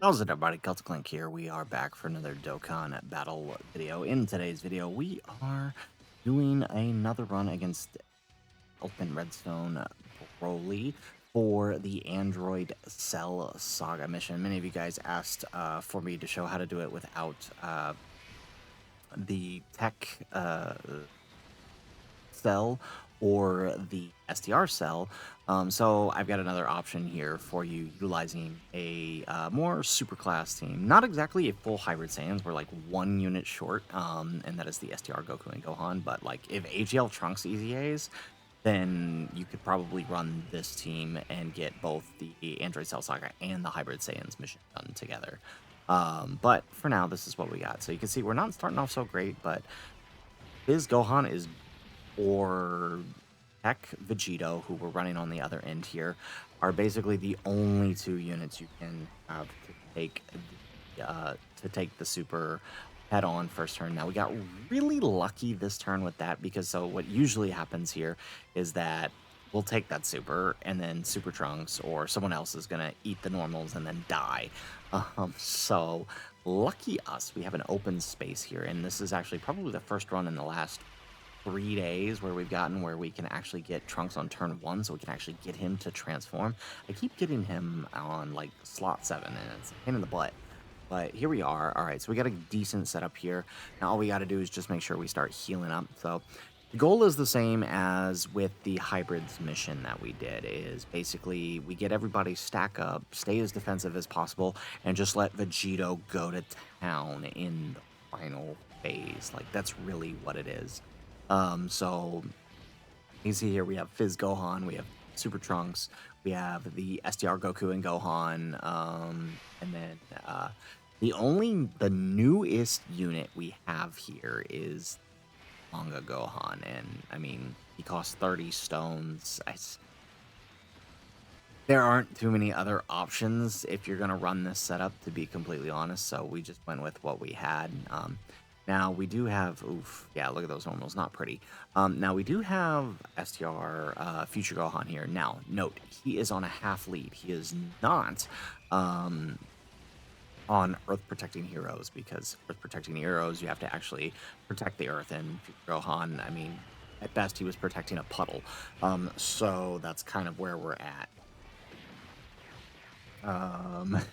How's it, everybody? Celtic Clink here. We are back for another Dokkan Battle video. In today's video, we are doing another run against Open Redstone Broly for the Android Cell Saga mission. Many of you guys asked for me to show how to do it without the tech cell or the SDR cell. So I've got another option here for you utilizing a more super class team. Not exactly a full hybrid Saiyans, we're like 1 unit short, and that is the SDR Goku and Gohan. But like if AGL Trunks EZAs, then you could probably run this team and get both the Android Cell Saga and the Hybrid Saiyans mission done together. But for now, this is what we got. So you can see we're not starting off so great, but Biz Gohan is, or Tech Vegito, who we're running on the other end here, are basically the only 2 units you can have to take the super head on first turn. Now we got really lucky this turn with that, because so what usually happens here is that we'll take that super and then Super Trunks or someone else is gonna eat the normals and then die. So lucky us, we have an open space here, and this is actually probably the first run in the last 3 days where we've gotten where we can actually get Trunks on turn 1, so we can actually get him to transform. I keep getting him on like slot 7, and it's a pain in the butt. But here we are. All right, so we got a decent setup here. Now all we got to do is just make sure we start healing up. So the goal is the same as with the hybrids mission that we did, is basically we get everybody stack up, stay as defensive as possible, and just let Vegito go to town in the final phase. Like, that's really what it is. So you see here we have Fizz Gohan, we have Super Trunks, we have the SDR Goku and Gohan, and then the newest unit we have here is Manga Gohan, and I mean, he costs 30 stones. There aren't too many other options if you're gonna run this setup, to be completely honest, so we just went with what we had. Now we do have, oof, yeah, look at those normals, not pretty. Now we do have STR Future Gohan here. Now, note, he is on a half lead. He is not on Earth Protecting Heroes, because Earth Protecting Heroes, you have to actually protect the Earth, and Future Gohan, I mean, at best, he was protecting a puddle. So that's kind of where we're at.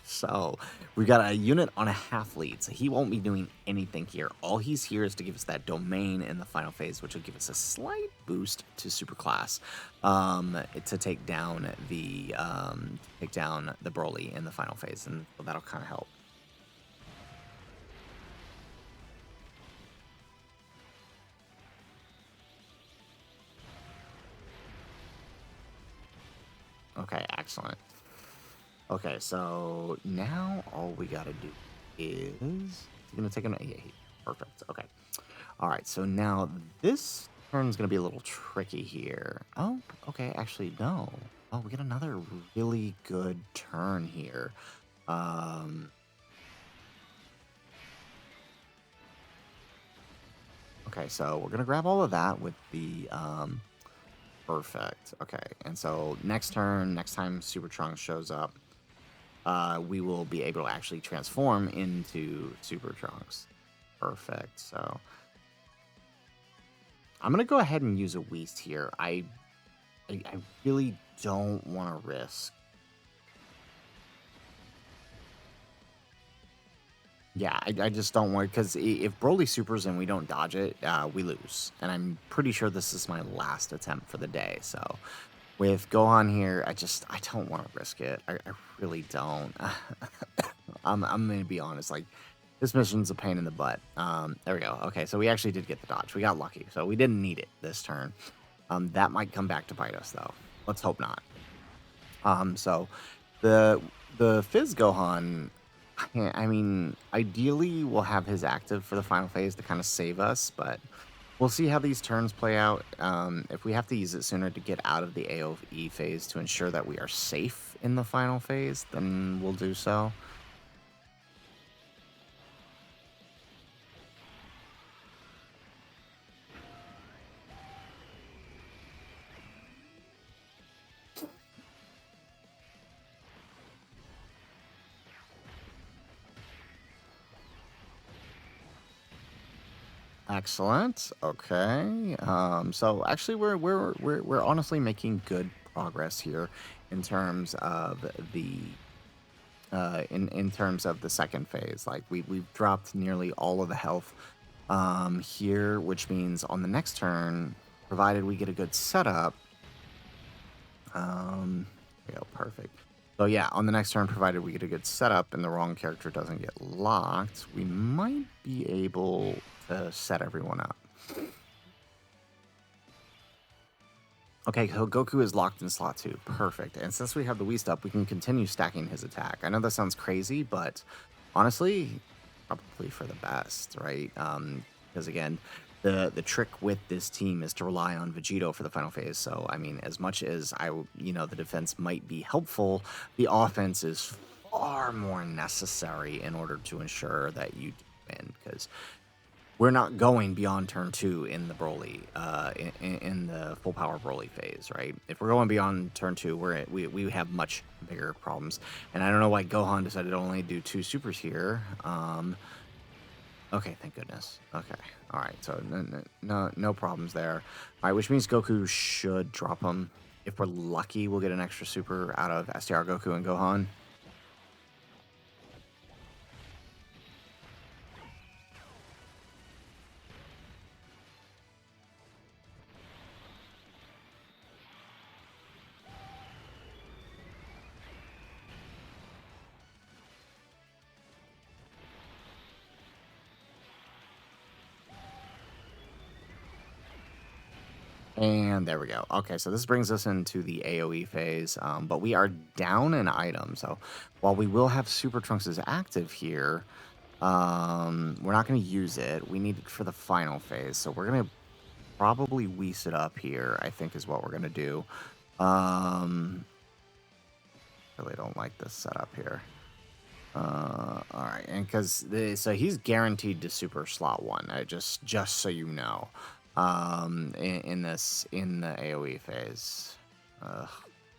So we've got a unit on a half lead, so he won't be doing anything here. All he's here is to give us that domain in the final phase, which will give us a slight boost to super class, to take down the Broly in the final phase, and that'll kind of help. Okay, excellent. Okay, so now all we gotta do is gonna take him. Yeah, perfect. Okay. All right. So now this turn's gonna be a little tricky here. Oh, okay. Actually, no. Oh, we get another really good turn here. Okay, so we're gonna grab all of that with the perfect. Okay, and so next turn, next time Super Trunks shows up, we will be able to actually transform into Super Trunks. Perfect. So I'm gonna go ahead and use a Whist here. I really don't want to risk. Yeah, I just don't want, because if Broly supers and we don't dodge it, we lose. And I'm pretty sure this is my last attempt for the day. So with Gohan here, I don't want to risk it. I really don't. I'm gonna be honest, like, this mission's a pain in the butt. There we go. Okay, so we actually did get the dodge. We got lucky, so we didn't need it this turn. That might come back to bite us, though. Let's hope not. So the Fizz Gohan, I mean, ideally we'll have his active for the final phase to kind of save us, but we'll see how these turns play out. If we have to use it sooner to get out of the AoE phase to ensure that we are safe in the final phase, then we'll do so. Excellent. Okay. So actually, we're honestly making good progress here in terms of the in terms of the second phase. Like we've dropped nearly all of the health here, which means on the next turn, provided we get a good setup, there we go, perfect. So yeah, on the next turn, provided we get a good setup and the wrong character doesn't get locked, we might be able to set everyone up. Okay, so Goku is locked in slot 2. Perfect. And since we have the Wii up, we can continue stacking his attack. I know that sounds crazy, but honestly, probably for the best, right? Because again, the trick with this team is to rely on Vegito for the final phase. So, I mean, as much as the defense might be helpful, the offense is far more necessary in order to ensure that you win. Because we're not going beyond turn 2 in the Broly, in the full power Broly phase, right? If we're going beyond turn 2, we have much bigger problems. And I don't know why Gohan decided to only do 2 supers here. Okay, thank goodness. Okay, all right, so no problems there. All right, which means Goku should drop him. If we're lucky, we'll get an extra super out of STR Goku and Gohan. And there we go. Okay, so this brings us into the AoE phase, but we are down an item. So while we will have Super Trunks as active here, we're not going to use it. We need it for the final phase. So we're going to probably Whis it up here, I think is what we're going to do. Really don't like this setup here. All right, and because so he's guaranteed to super slot 1. Just so you know, in the AOE phase.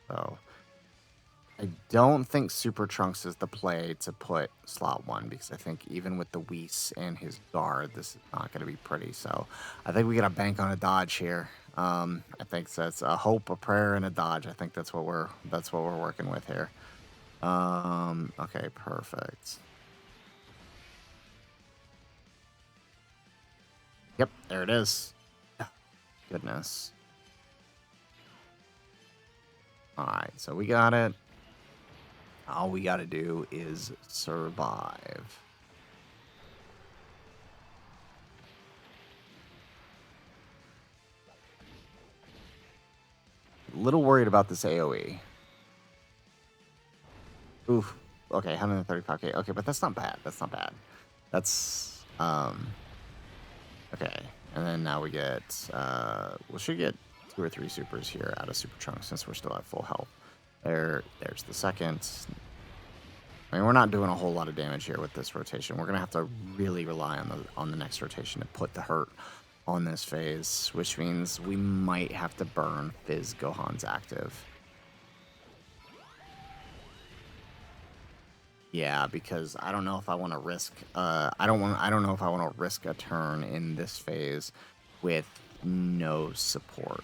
So I don't think Super Trunks is the play to put slot 1 because I think even with the Whis and his guard, this is not going to be pretty. So I think we got to bank on a dodge here. I think that's a hope, a prayer, and a dodge. I think that's what we're working with here. Okay, perfect. Yep, there it is. Goodness. All right, so we got it. All we got to do is survive. A little worried about this AoE. Oof. Okay, 135k. Okay, but that's not bad. That's not bad. That's okay. And then now we get we should get 2 or 3 supers here out of Super Trunks since we're still at full health. There's the second. I mean, we're not doing a whole lot of damage here with this rotation. We're gonna have to really rely on the next rotation to put the hurt on this phase, which means we might have to burn Fizz Gohan's active. Yeah, because I don't know if I want to risk. I don't know if I want to risk a turn in this phase with no support.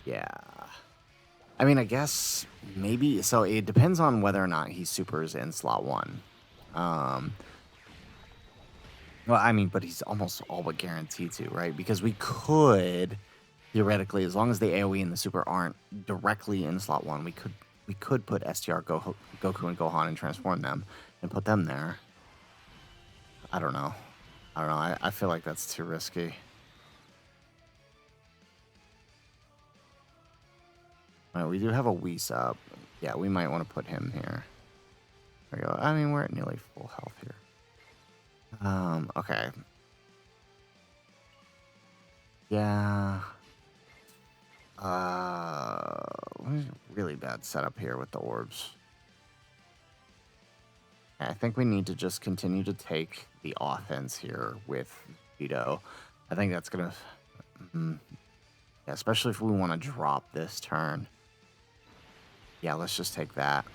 Yeah. I mean, I guess maybe. So it depends on whether or not he supers in slot 1. Well, I mean, but he's almost all but guaranteed to, right? Because we could theoretically, as long as the AoE and the super aren't directly in slot 1, we could put STR Goku and Gohan and transform them and put them there. I don't know. I feel like that's too risky. All right, we do have a Whis up. Yeah, we might want to put him here. There we go. I mean, we're at nearly full health here. Okay. Yeah. Really bad setup here with the orbs. I think we need to just continue to take the offense here with Vito. I think that's gonna, yeah, especially if we want to drop this turn. Yeah, let's just take that.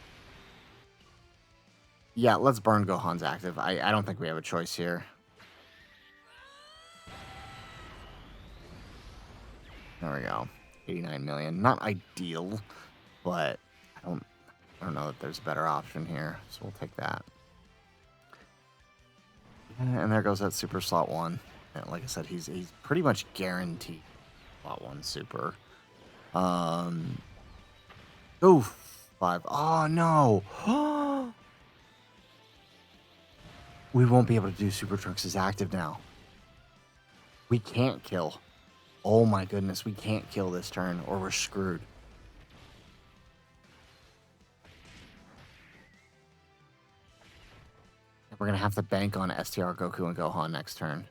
Yeah, let's burn Gohan's active. I don't think we have a choice here. There we go. 89 million. Not ideal, but I don't know that there's a better option here, so we'll take that. And there goes that super slot 1. And like I said, he's pretty much guaranteed slot 1 super. Oof. 5. Oh, no. We won't be able to do Super Trunks' active now. We can't kill. Oh my goodness, we can't kill this turn or we're screwed. We're going to have to bank on STR Goku and Gohan next turn.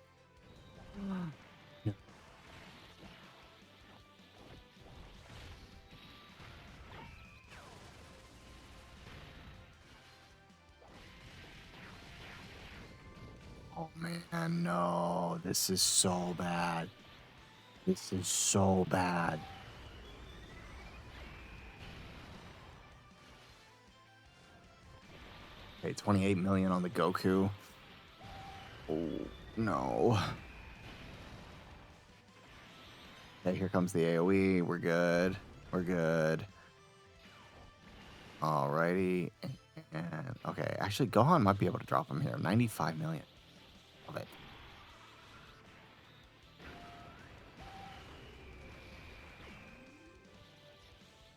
Oh man, no. This is so bad. This is so bad. Okay, 28 million on the Goku. Oh, no. Okay, here comes the AoE. We're good. We're good. Alrighty. And, okay, actually, Gohan might be able to drop him here. 95 million. Love it.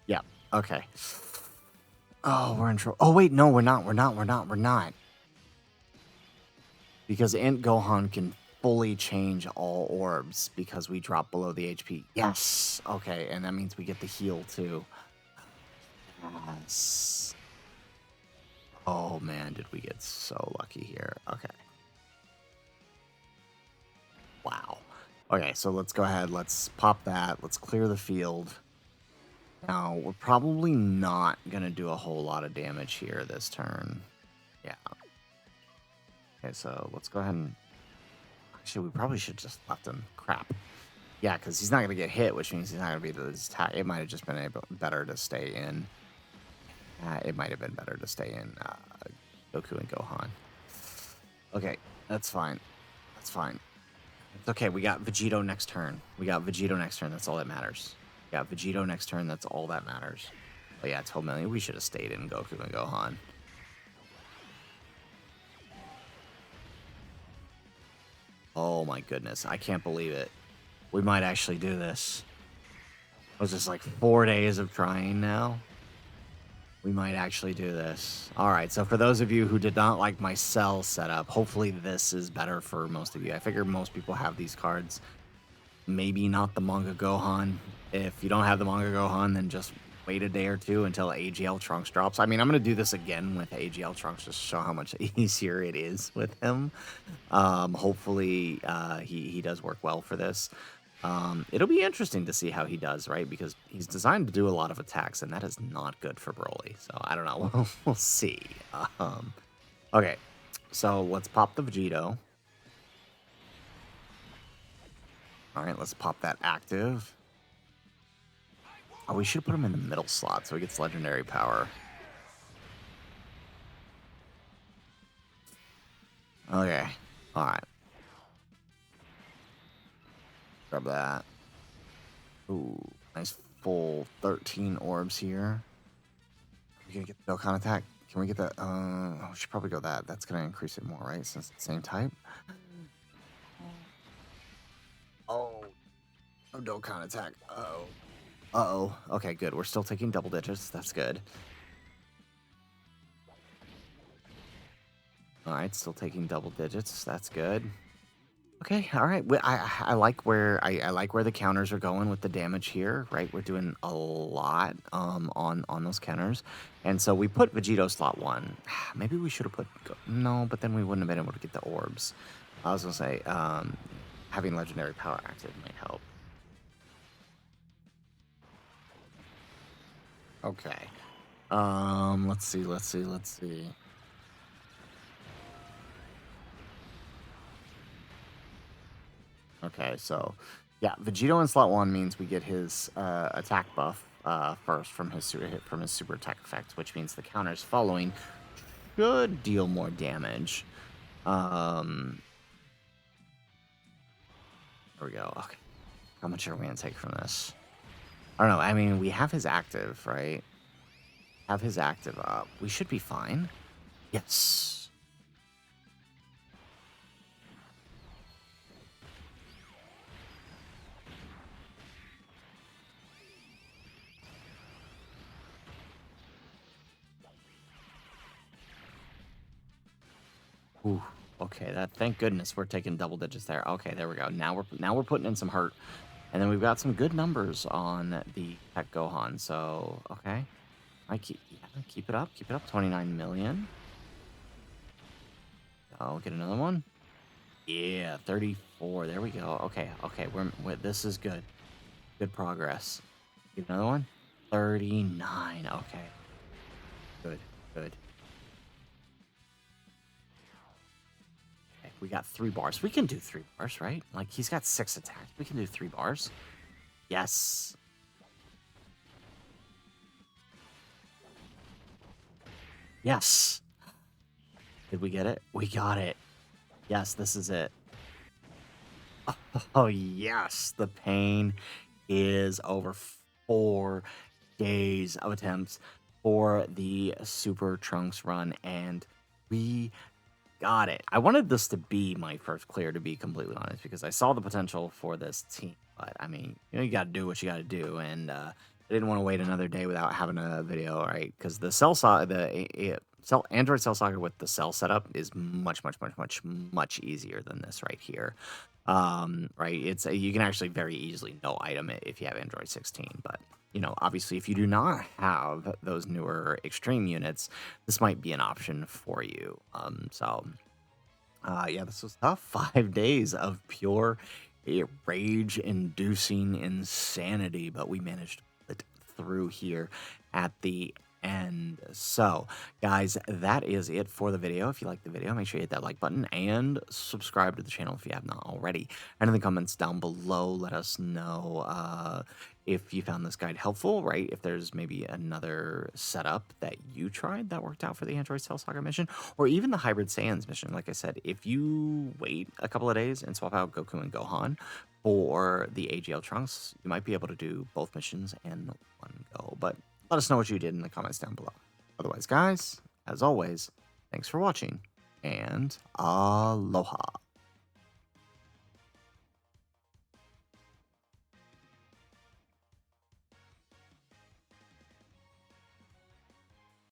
Yeah, okay. Oh, we're in trouble. Oh, wait, no, we're not. We're not. Because Ant Gohan can fully change all orbs because we drop below the HP. Yes. Okay, and that means we get the heal too. Yes. Oh man, did we get so lucky here. Okay. Wow. Okay, so let's go ahead. Let's pop that. Let's clear the field. Now, we're probably not going to do a whole lot of damage here this turn. Yeah. Okay, so let's go ahead and... Actually, we probably should just left him. Crap. Yeah, because he's not going to get hit, which means he's not going to be able to attack. It might have just been better to stay in. It might have been better to stay in Goku and Gohan. Okay, that's fine. That's fine. It's okay, we got Vegito next turn. That's all that matters. We got Vegito next turn, that's all that matters. Oh yeah, 12 million. We should have stayed in Goku and Gohan. Oh my goodness, I can't believe it. We might actually do this. Was this like 4 days of trying now? We might actually do this. All right, so for those of you who did not like my cell setup, hopefully this is better for most of you. I figure most people have these cards. Maybe not the Manga Gohan. If you don't have the Manga Gohan, then just wait a day or two until AGL Trunks drops. I mean, I'm going to do this again with AGL Trunks just to show how much easier it is with him. Hopefully, he does work well for this. It'll be interesting to see how he does, right? Because he's designed to do a lot of attacks, and that is not good for Broly. So I don't know. We'll see. Okay, so let's pop the Vegito. All right, let's pop that active. Oh, we should put him in the middle slot so he gets legendary power. Okay, all right. Grab that. Ooh, nice full 13 orbs here. We gonna get the Dokkan attack? Can we get that? We should probably go that. That's gonna increase it more, right? Since it's the same type. Oh, no Dokkan attack. Uh-oh. Uh-oh. Okay, good. We're still taking double digits. That's good. All right, still taking double digits. That's good. Okay, all right. I like where I like where the counters are going with the damage here, right? We're doing a lot on those counters, and so we put Vegito slot 1. Maybe we should have put no, but then we wouldn't have been able to get the orbs. I was gonna say having legendary power active might help. Okay. Let's see. Okay, so yeah, Vegito in slot 1 means we get his attack buff first from his super attack effect, which means the counters following should deal more damage. Um, there we go. Okay. How much are we going to take from this? I don't know. I mean, we have his active, right? Have his active up. We should be fine. Yes. Ooh, okay, that thank goodness we're taking double digits there. Okay, there we go. Now we're putting in some hurt. And then we've got some good numbers on the Tech Gohan. So, okay. I keep it up. Keep it up. 29 million. Oh, get another one. Yeah, 34. There we go. Okay, okay. This is good. Good progress. Get another one. 39. Okay. Good. Good. Okay, we got 3 bars. We can do 3 bars, right? Like, he's got 6 attacks. We can do 3 bars. Yes. Yes. Did we get it? We got it. Yes, this is it. Oh, yes. The pain is over. 4 days of attempts for the Super Trunks run, and we got it. I wanted this to be my first clear, to be completely honest, because I saw the potential for this team. But, I mean, you got to do what you got to do, and I didn't want to wait another day without having a video, right? Because the Android Cell Saga with the cell setup is much easier than this right here. Right? You can actually very easily no item it if you have Android 16, but obviously, if you do not have those newer extreme units, this might be an option for you. Yeah, this was tough. 5 days of pure rage-inducing insanity, but we managed to pull it through here at the end. So, guys, that is it for the video. If you liked the video, make sure you hit that like button and subscribe to the channel if you have not already. And in the comments down below, let us know if you found this guide helpful, right? If there's maybe another setup that you tried that worked out for the Android Cell Saga mission, or even the Hybrid Saiyans mission. Like I said, if you wait a couple of days and swap out Goku and Gohan for the AGL Trunks, you might be able to do both missions in one go. But let us know what you did in the comments down below. Otherwise, guys, as always, thanks for watching, and aloha.